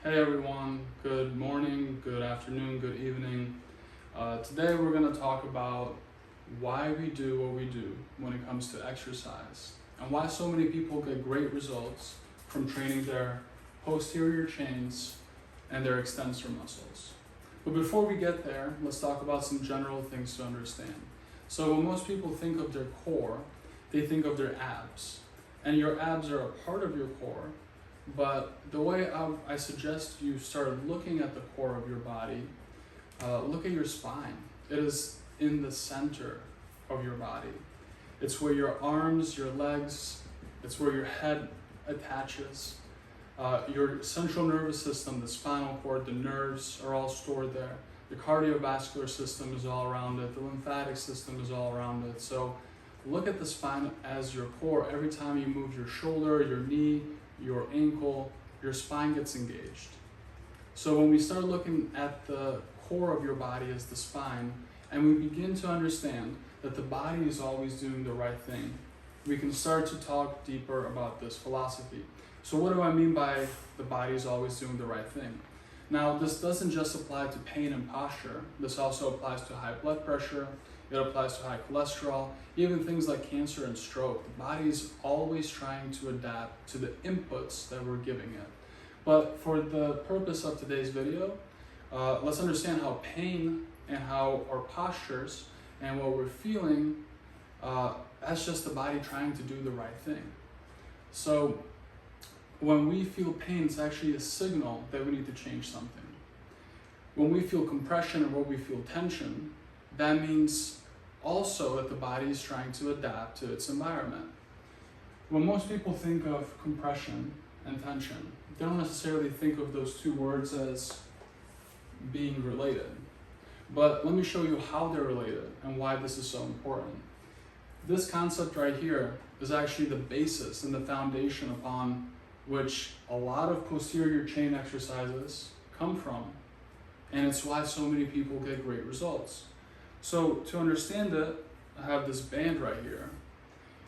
Hey everyone, good morning, good afternoon, good evening. Today we're going to talk about why we do what we do when it comes to exercise and why so many people get great results from training their posterior chains and their extensor muscles. But before we get there, let's talk about some general things to understand. So when most people think of their core, they think of their abs. And your abs are a part of your core. But the way I suggest you start looking at the core of your body, look at your spine. It is in the center of your body. It's where your arms, your legs, it's where your head attaches. Your central nervous system, the spinal cord, the nerves are all stored there. The cardiovascular system is all around it. The lymphatic system is all around it. So look at the spine as your core. Every time you move your shoulder, your knee, your ankle, your spine gets engaged. So when we start looking at the core of your body as the spine, and we begin to understand that the body is always doing the right thing, we can start to talk deeper about this philosophy. So what do I mean by the body is always doing the right thing? Now, this doesn't just apply to pain and posture. This also applies to high blood pressure. It applies to high cholesterol, even things like cancer and stroke. The body is always trying to adapt to the inputs that we're giving it. But for the purpose of today's video, let's understand how pain and how our postures and what we're feeling, that's just the body trying to do the right thing. So when we feel pain, it's actually a signal that we need to change something. When we feel compression or when we feel tension, that means also that the body is trying to adapt to its environment. When most people think of compression and tension, they don't necessarily think of those two words as being related. But let me show you how they're related and why this is so important. This concept right here is actually the basis and the foundation upon which a lot of posterior chain exercises come from. And it's why so many people get great results. So to understand it, I have this band right here.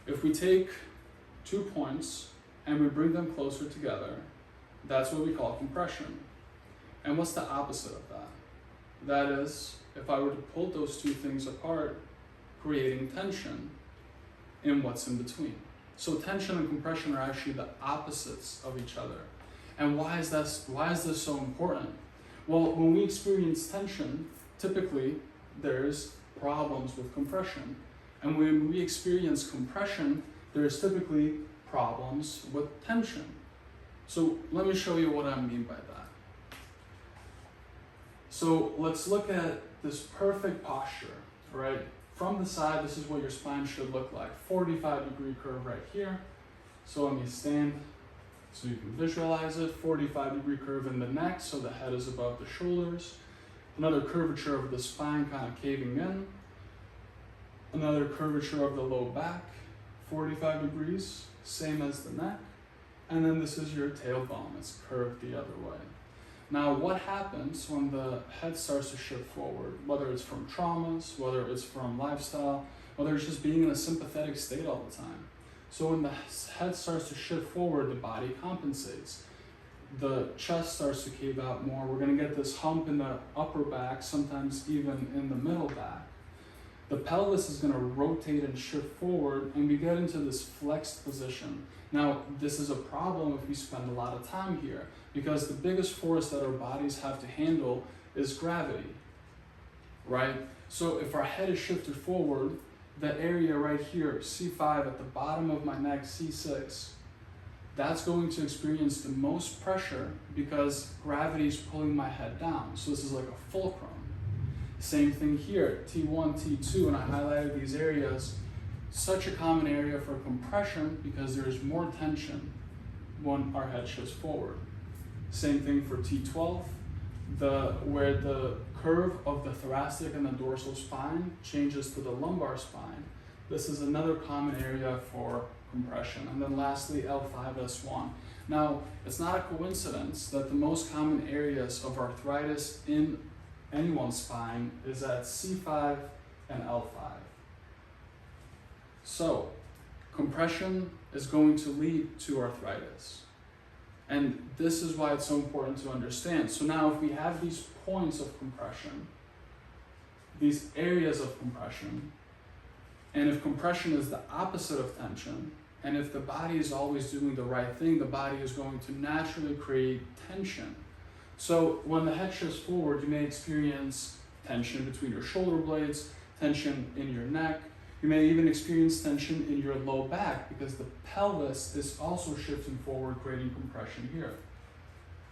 If we take 2 points and we bring them closer together, that's what we call compression. And what's the opposite of that? That is, if I were to pull those two things apart, creating tension in what's in between. So tension and compression are actually the opposites of each other. And why is this so important? Well, when we experience tension, typically there's problems with compression. And when we experience compression, there's typically problems with tension. So let me show you what I mean by that. So let's look at this perfect posture, right? From the side, this is what your spine should look like. 45-degree curve right here. So let me stand so you can visualize it. 45-degree curve in the neck, so the head is above the shoulders. Another curvature of the spine kind of caving in. Another curvature of the low back, 45 degrees, same as the neck. And then this is your tailbone, it's curved the other way. Now what happens when the head starts to shift forward, whether it's from traumas, whether it's from lifestyle, whether it's just being in a sympathetic state all the time. So when the head starts to shift forward, the body compensates. The chest starts to cave out more. We're going to get this hump in the upper back, sometimes even in the middle back. The pelvis is going to rotate and shift forward, and we get into this flexed position. Now, this is a problem if we spend a lot of time here, because the biggest force that our bodies have to handle is gravity, right? So if our head is shifted forward, the area right here, C5 at the bottom of my neck, C6, that's going to experience the most pressure because gravity is pulling my head down. So this is like a fulcrum. Same thing here, T1, T2, and I highlighted these areas. Such a common area for compression because there's more tension when our head shifts forward. Same thing for T12, where the curve of the thoracic and the dorsal spine changes to the lumbar spine. This is another common area for compression. And then lastly, L5S1. Now, it's not a coincidence that the most common areas of arthritis in anyone's spine is at C5 and L5. So, compression is going to lead to arthritis. And this is why it's so important to understand. So now if we have these points of compression, these areas of compression, and if compression is the opposite of tension, and if the body is always doing the right thing, the body is going to naturally create tension. So when the head shifts forward, you may experience tension between your shoulder blades, tension in your neck. You may even experience tension in your low back because the pelvis is also shifting forward, creating compression here.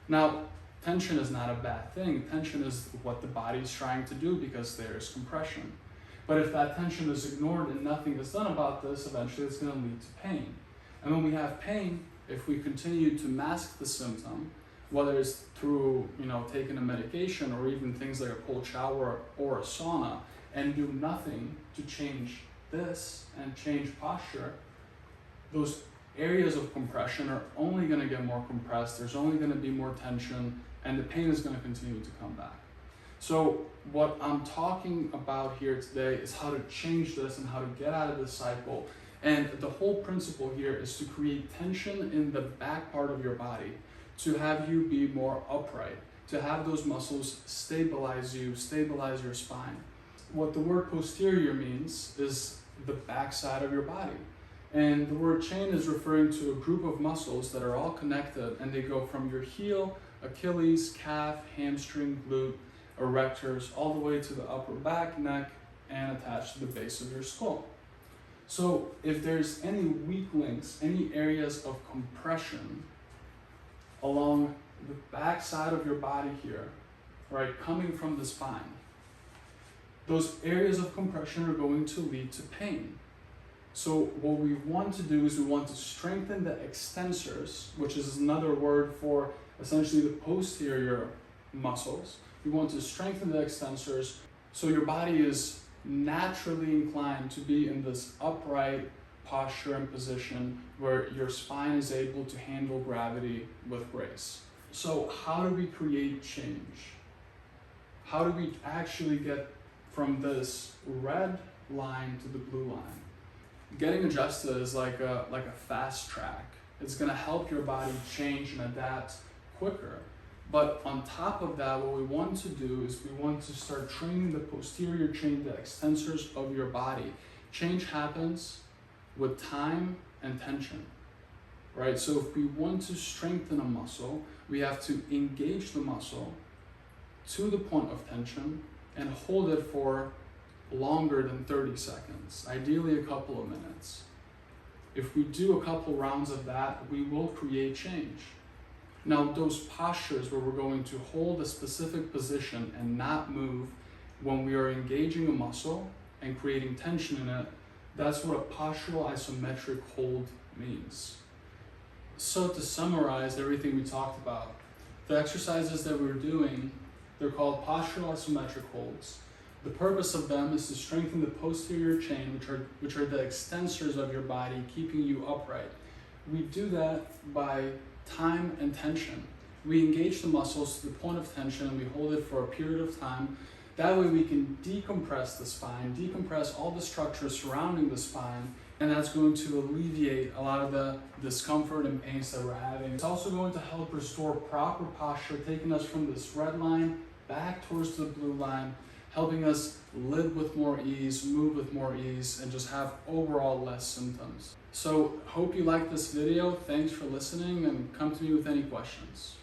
Now, tension is not a bad thing. Tension is what the body is trying to do because there is compression. But if that tension is ignored and nothing is done about this, eventually it's going to lead to pain. And when we have pain, if we continue to mask the symptom, whether it's through taking a medication or even things like a cold shower or a sauna, and do nothing to change this and change posture, those areas of compression are only going to get more compressed, there's only going to be more tension, and the pain is going to continue to come back. So what I'm talking about here today is how to change this and how to get out of this cycle. And the whole principle here is to create tension in the back part of your body, to have you be more upright, to have those muscles stabilize you, stabilize your spine. What the word posterior means is the back side of your body. And the word chain is referring to a group of muscles that are all connected, and they go from your heel, Achilles, calf, hamstring, glute, erectors, all the way to the upper back, neck, and attached to the base of your skull. So if there's any weak links, any areas of compression along the back side of your body here, right, coming from the spine, those areas of compression are going to lead to pain. So what we want to do is we want to strengthen the extensors, which is another word for essentially the posterior muscles. We want to strengthen the extensors so your body is naturally inclined to be in this upright posture and position where your spine is able to handle gravity with grace. So how do we create change? How do we actually get from this red line to the blue line? Getting adjusted is like a fast track. It's going to help your body change and adapt quicker. But on top of that, what we want to do is we want to start training the posterior chain, the extensors of your body. Change happens with time and tension, right? So if we want to strengthen a muscle, we have to engage the muscle to the point of tension and hold it for longer than 30 seconds, ideally a couple of minutes. If we do a couple rounds of that, we will create change. Now, those postures where we're going to hold a specific position and not move when we are engaging a muscle and creating tension in it, that's what a postural isometric hold means. So to summarize everything we talked about, the exercises that we're doing, they're called postural isometric holds. The purpose of them is to strengthen the posterior chain, which are the extensors of your body, keeping you upright. We do that by time and tension. We engage the muscles to the point of tension and we hold it for a period of time. That way we can decompress the spine, decompress all the structures surrounding the spine, and that's going to alleviate a lot of the discomfort and pains that we're having. It's also going to help restore proper posture, taking us from this red line back towards the blue line, helping us live with more ease, move with more ease, and just have overall less symptoms. So hope you liked this video. Thanks for listening, and come to me with any questions.